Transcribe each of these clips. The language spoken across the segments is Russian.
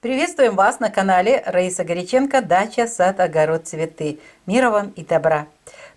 Приветствуем вас на канале Раиса Горяченко «Дача, сад, огород, цветы». Мира вам и добра.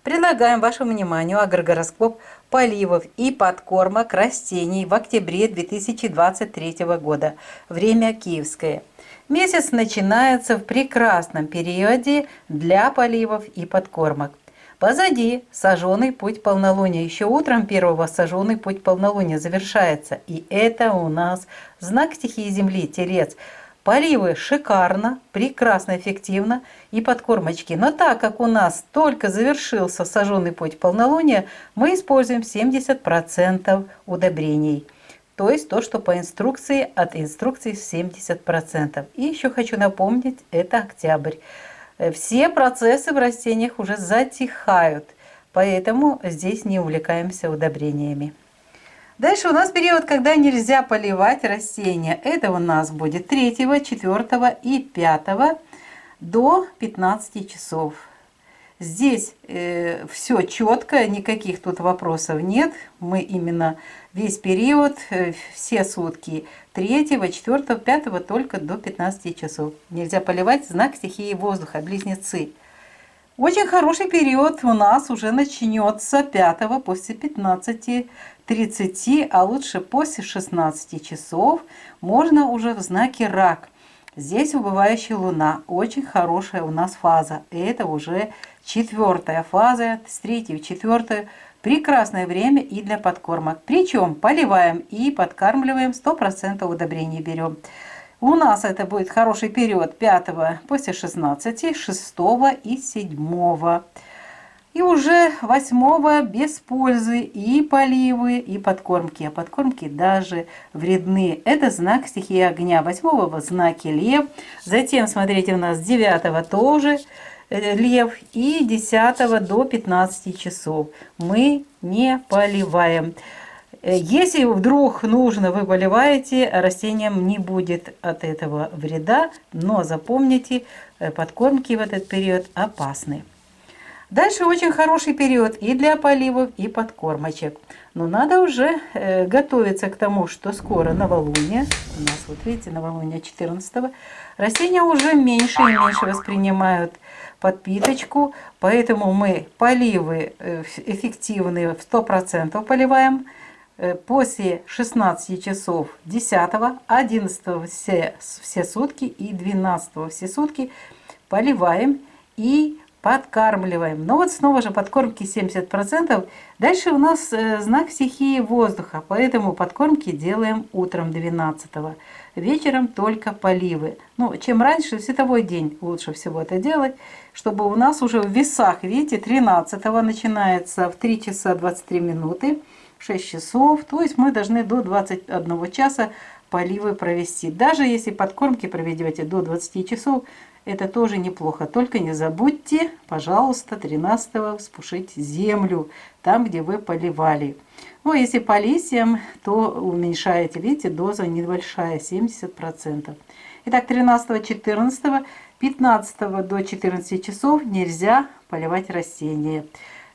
Предлагаем вашему вниманию агрогороскоп поливов и подкормок растений в октябре 2023 года. Время киевское. Месяц начинается в прекрасном периоде для поливов и подкормок. Позади сожженный путь полнолуния. Еще утром первого сожженный путь полнолуния завершается. И это у нас знак стихии Земли, Телец. Поливы шикарно, прекрасно, эффективно и подкормочки. Но так как у нас только завершился сожженный путь полнолуния, мы используем 70% удобрений. То есть то, что по инструкции, от инструкции 70%. И еще хочу напомнить, это октябрь. Все процессы в растениях уже затихают, поэтому здесь не увлекаемся удобрениями. Дальше у нас период, когда нельзя поливать растения. Это у нас будет 3, 4 и 5 до 15 часов. Здесь все четко, никаких тут вопросов нет. Мы именно весь период, все сутки 3, 4, 5 только до 15 часов. Нельзя поливать, знак стихии воздуха, близнецы. Очень хороший период у нас уже начнется 5 после 15:30, а лучше после 16 часов. Можно уже в знаке Рак. Здесь убывающая луна, очень хорошая у нас фаза. Это уже 4-я фаза, с 3 в 4. Прекрасное время и для подкормок. Причем поливаем и подкармливаем, 100% удобрений берем. У нас это будет хороший период 5 после 16, 6 и 7. И уже 8 без пользы и поливы, и подкормки. А подкормки даже вредны. Это знак стихии огня. 8 в знаке Лев. Затем, смотрите, у нас 9 тоже Лев. И 10 до 15 часов мы не поливаем. Если вдруг нужно, вы поливаете, растениям не будет от этого вреда. Но запомните, подкормки в этот период опасны. Дальше очень хороший период и для поливов, и подкормочек. Но надо уже готовиться к тому, что скоро новолуние. У нас, вот видите, новолуние 14-го. Растения уже меньше и меньше воспринимают подпиточку. Поэтому мы поливы эффективные в 100% поливаем. После 16 часов 10, 11 все сутки и 12 все сутки поливаем и подкармливаем. Но вот снова же подкормки 70%. Дальше у нас знак стихии воздуха, поэтому подкормки делаем утром 12, вечером только поливы. Ну, чем раньше, в световой день лучше всего это делать, чтобы у нас уже в весах, видите, 13 начинается в 3 часа 23 минуты, 6 часов, то есть мы должны до 21 часа поливы провести. Даже если подкормки проведете до 20 часов, это тоже неплохо. Только не забудьте, пожалуйста, 13 вспушить землю, там, где вы поливали. Ну, если по листьям, то уменьшаете, видите, доза небольшая, 70%. Итак, 13, 14, 15 до 14 часов нельзя поливать растения.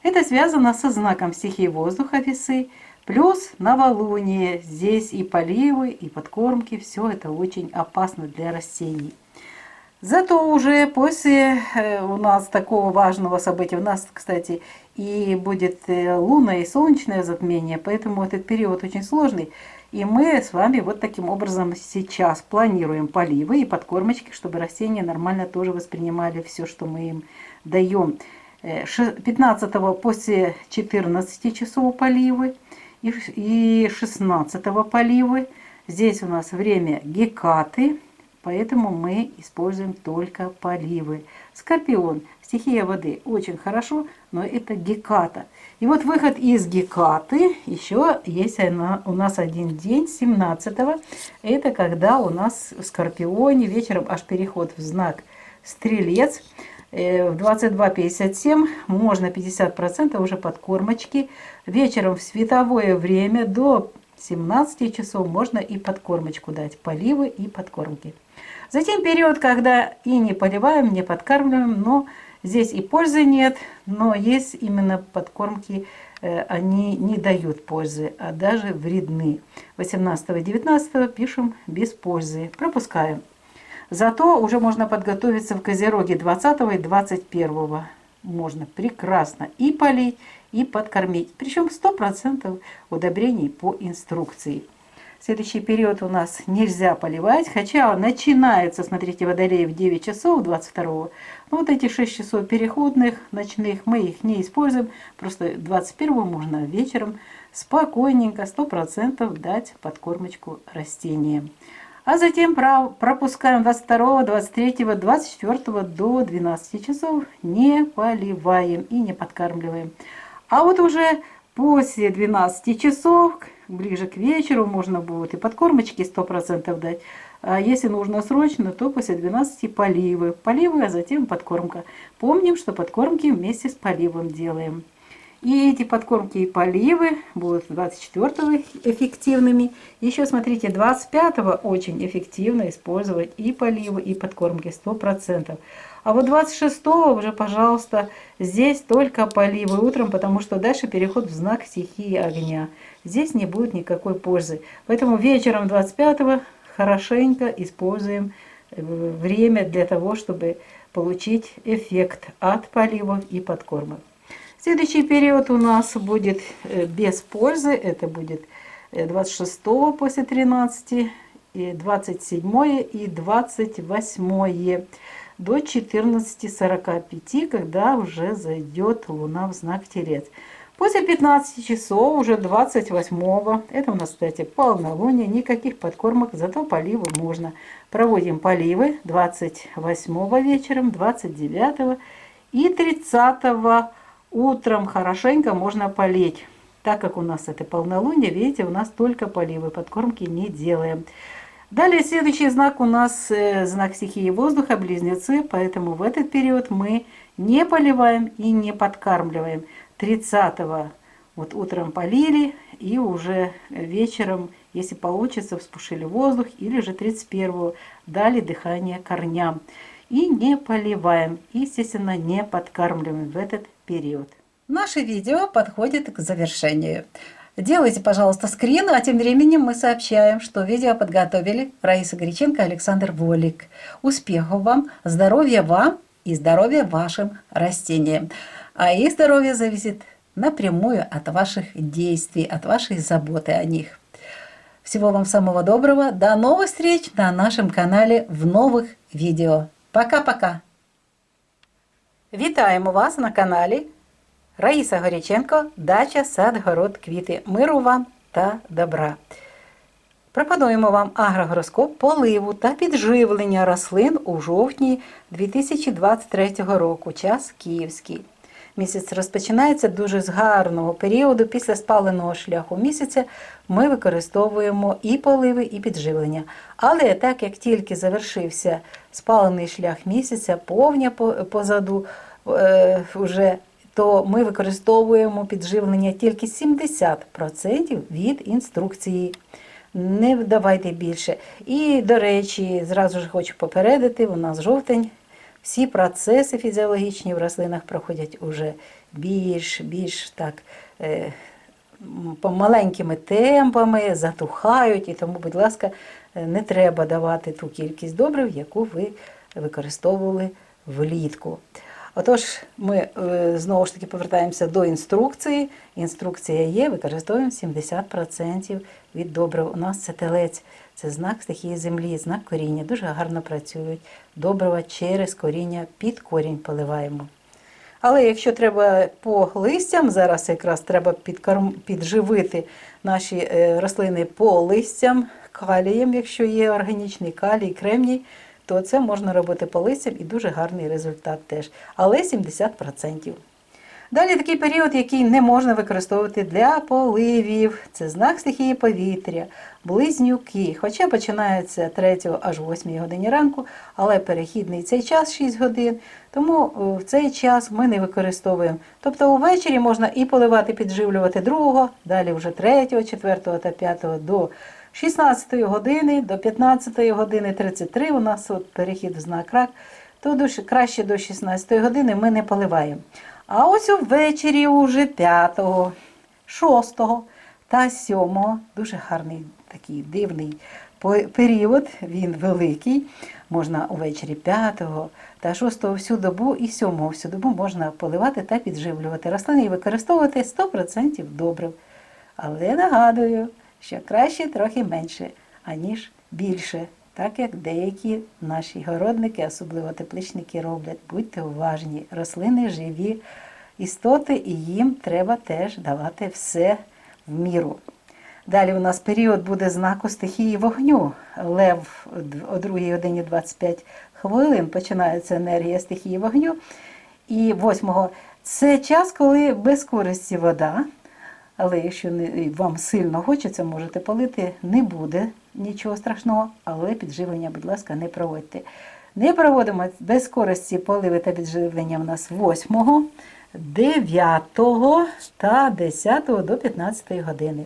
Это связано со знаком стихии воздуха, весы, плюс новолуние. Здесь и поливы, и подкормки, все это очень опасно для растений. Зато уже после у нас такого важного события, у нас, кстати, и будет лунное и солнечное затмение, поэтому этот период очень сложный. И мы с вами вот таким образом сейчас планируем поливы и подкормочки, чтобы растения нормально тоже воспринимали все, что мы им даем. 15 после 14 часов поливы и 16 поливы. Здесь у нас время Гекаты, поэтому мы используем только поливы. Скорпион, стихия воды, очень хорошо, но это Геката. И вот выход из Гекаты, еще есть у нас один день, 17-го. Это когда у нас в Скорпионе вечером аж переход в знак Стрелец. В 22:57 можно 50% уже подкормочки. Вечером в световое время до 17 часов можно и подкормочку дать. Поливы и подкормки. Затем период, когда и не поливаем, не подкармливаем, но здесь и пользы нет, но есть именно подкормки, они не дают пользы, а даже вредны. 18-19 пишем без пользы, пропускаем. Зато уже можно подготовиться в Козероге 20 и 21. Можно прекрасно и полить, и подкормить. Причем 100% удобрений по инструкции. Следующий период у нас нельзя поливать, хотя начинается, смотрите, Водолей в 9 часов 22-го. Но вот эти 6 часов переходных, ночных, мы их не используем. Просто 21-го можно вечером спокойненько, 100% дать подкормочку растениям. А затем пропускаем 22, 23, 24 до 12 часов, не поливаем и не подкармливаем. А вот уже после 12 часов, ближе к вечеру, можно будет и подкормочки 100% дать. А если нужно срочно, то после 12 поливы. Поливы, а затем подкормка. Помним, что подкормки вместе с поливом делаем. И эти подкормки и поливы будут 24-го эффективными. Еще, смотрите, 25-го очень эффективно использовать и поливы, и подкормки 100%. А вот 26-го уже, пожалуйста, здесь только поливы утром, потому что дальше переход в знак стихии огня. Здесь не будет никакой пользы. Поэтому вечером 25-го хорошенько используем время для того, чтобы получить эффект от поливов и подкормок. Следующий период у нас будет без пользы. Это будет 26 после 13, и 27 и 28 до 14:45, когда уже зайдет Луна в знак Телец. После 15 часов, уже 28-го, это у нас, кстати, полнолуние, никаких подкормок, зато поливы можно. Проводим поливы 28-го вечером, 29-го и 30-го. Утром хорошенько можно полить. Так как у нас это полнолуние, видите, у нас только поливы, подкормки не делаем. Далее следующий знак у нас знак стихии воздуха, близнецы, поэтому в этот период мы не поливаем и не подкармливаем. 30-го вот утром полили и уже вечером, если получится, вспушили воздух, или же 31-го дали дыхание корням. И не поливаем, естественно, не подкармливаем в этот период. Наше видео подходит к завершению. Делайте, пожалуйста, скрин, а тем временем мы сообщаем, что видео подготовили Раиса Горяченко и Александр Волик. Успехов вам, здоровья вам и здоровья вашим растениям. А их здоровье зависит напрямую от ваших действий, от вашей заботы о них. Всего вам самого доброго. До новых встреч на нашем канале в нових відео. Пока-пока! Вітаємо вас на каналі Раїса Горяченко, дача, сад, город, квіти. Миру вам та добра. Пропонуємо вам агрогороскоп поливу та підживлення рослин у жовтні 2023 року. Час київський. Місяць розпочинається дуже з гарного періоду. Після спаленого шляху місяця ми використовуємо і поливи, і підживлення. Але так як тільки завершився спалений шлях місяця, повня позаду вже, то ми використовуємо підживлення тільки 70% від інструкції. Не давайте більше. І, до речі, зразу ж хочу попередити, у нас жовтень. Всі процеси фізіологічні в рослинах проходять уже більш так маленькими темпами, затухають. І тому, будь ласка, не треба давати ту кількість добрив, яку ви використовували влітку. Отож, ми знову ж таки повертаємося до інструкції. Інструкція є, використовуємо 70% від добрив. У нас це телець, це знак стихії землі, знак коріння. Дуже гарно працюють. Добрива через коріння, під корінь поливаємо. Але якщо треба по листям, зараз якраз треба підживити наші рослини по листям, калієм, якщо є органічний калій, кремній, то це можна робити по листям і дуже гарний результат теж. Але 70%. Далі такий період, який не можна використовувати для поливів. Це знак стихії повітря, близнюки. Хоча починається 3 аж 8 годині ранку, але перехідний цей час 6 годин, тому в цей час ми не використовуємо. Тобто увечері можна і поливати, підживлювати 2, далі вже 3, 4 та 5 до 16 години, до 15 години 33 у нас от перехід в знак рак, то краще до 16 години ми не поливаємо. А ось увечері уже 5, 6 та 7, дуже гарний такий дивний період, він великий, можна увечері 5-го та 6-го всю добу і 7-го всю добу можна поливати та підживлювати рослини і використовувати 100% добрив. Але нагадую, що краще трохи менше, аніж більше, так як деякі наші городники, особливо тепличники, роблять. Будьте уважні, рослини живі істоти, і їм треба теж давати все в міру. Далі у нас період буде знаку стихії вогню. Лев о 2 годині 25 хвилин починається енергія стихії вогню. І 8-го це час, коли без користі вода. Але якщо вам сильно хочеться, можете полити, не буде нічого страшного, але підживлення, будь ласка, не проводьте. Не проводимо без користі поливи та підживлення в нас 8-го, 9-го та 10-го до 15-ї години.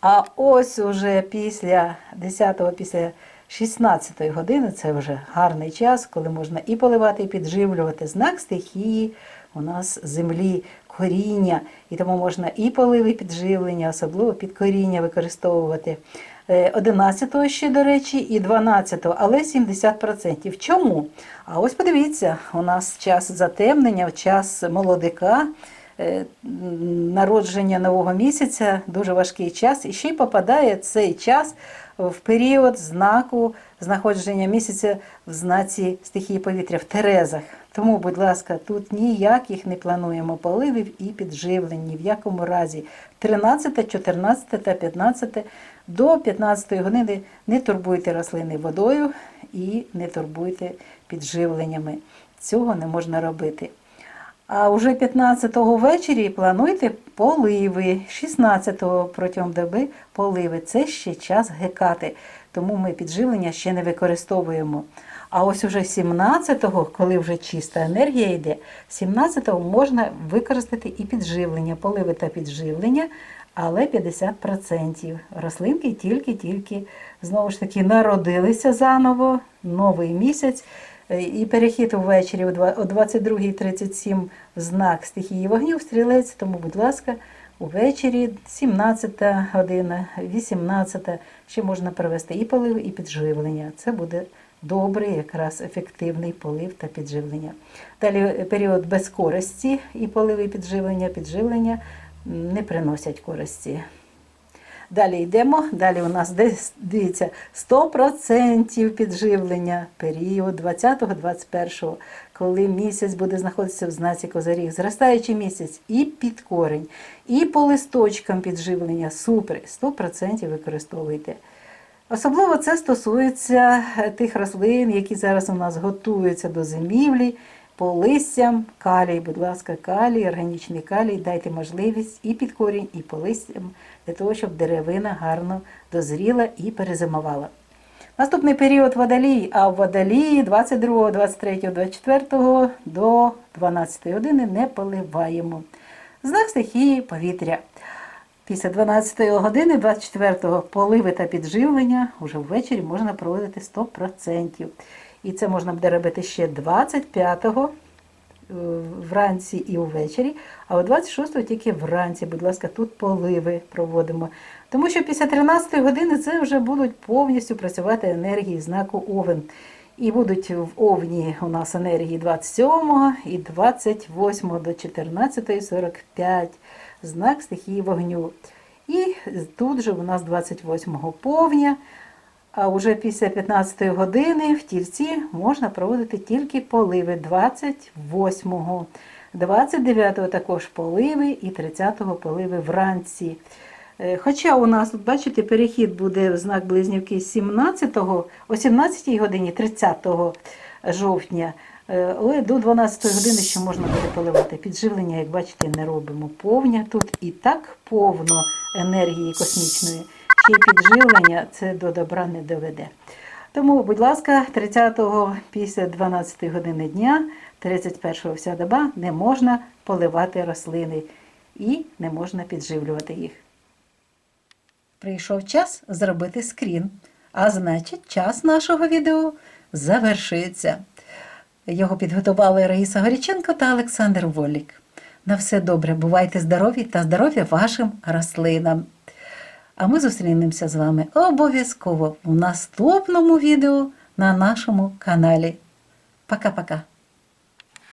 А ось уже після 10-го, після 16-ї години, це вже гарний час, коли можна і поливати, і підживлювати. Знак стихії у нас землі, коріння, і тому можна і поливи, і підживлення, особливо під коріння використовувати. 11-го ще, до речі, і 12-го, але 70%. Чому? А ось подивіться, у нас час затемнення, час молодика, народження нового місяця, дуже важкий час, і ще й попадає цей час в період знаку знаходження місяця в знаці стихії повітря в Терезах. Тому, будь ласка, тут ніяких не плануємо поливів і підживлень, ні в якому разі. 13, 14 та 15 до 15 години не турбуйте рослини водою і не турбуйте підживленнями. Цього не можна робити. А вже 15-го ввечері плануйте поливи, 16-го протягом доби поливи. Це ще час гекати, тому ми підживлення ще не використовуємо. А ось уже 17-го, коли вже чиста енергія йде, 17-го можна використати і підживлення, поливи та підживлення, але 50%. Рослинки тільки-тільки, знову ж таки, народилися заново, новий місяць. І перехід увечері о 22:37 в знак стихії вогню в стрілець, тому, будь ласка, увечері 17 година, 18 ще можна провести і полив, і підживлення. Це буде добрий, якраз ефективний полив та підживлення. Далі період без користі і полив, і підживлення не приносять користі. Далі йдемо, далі у нас, дивіться, 100% підживлення, період 20-21, коли місяць буде знаходитися в знаці Козиріг, зростаючий місяць і під корінь, і по листочкам підживлення, супер, 100% використовуйте. Особливо це стосується тих рослин, які зараз у нас готуються до зимівлі, по листям, калій, будь ласка, калій, органічний калій, дайте можливість і під корінь, і по листям, для того, щоб деревина гарно дозріла і перезимувала. Наступний період водолій, а в водолії 22, 23, 24 до 12 години не поливаємо. Знак стихії повітря. Після 12 години 24-го поливи та підживлення вже ввечері можна проводити 100%. І це можна буде робити ще 25-го вранці і увечері, а о 26-го тільки вранці, будь ласка, тут поливи проводимо. Тому що після 13 години це вже будуть повністю працювати енергії знаку Овен. І будуть в Овні у нас енергії 27 і 28 до 14:45, знак стихії вогню. І тут же у нас 28-го повня, а вже після 15 години в Тільці можна проводити тільки поливи 28-го, 29-го також поливи і 30-го поливи вранці. Хоча у нас, тут, бачите, перехід буде в знак Близнюки 17-го, о 17-й годині 30 жовтня, але до 12-ї години ще можна буде поливати. Підживлення, як бачите, не робимо. Повня тут і так повно енергії космічної, ще й підживлення це до добра не доведе. Тому, будь ласка, 30-го після 12-ї години дня, 31-го вся доба не можна поливати рослини і не можна підживлювати їх. Прийшов час зробити скрін, а значить час нашого відео завершується. Його підготували Раїса Горіченко та Олександр Волік. На все добре, бувайте здорові та здоров'я вашим рослинам. А ми зустрінемося з вами обов'язково у наступному відео на нашому каналі. Пока-пока!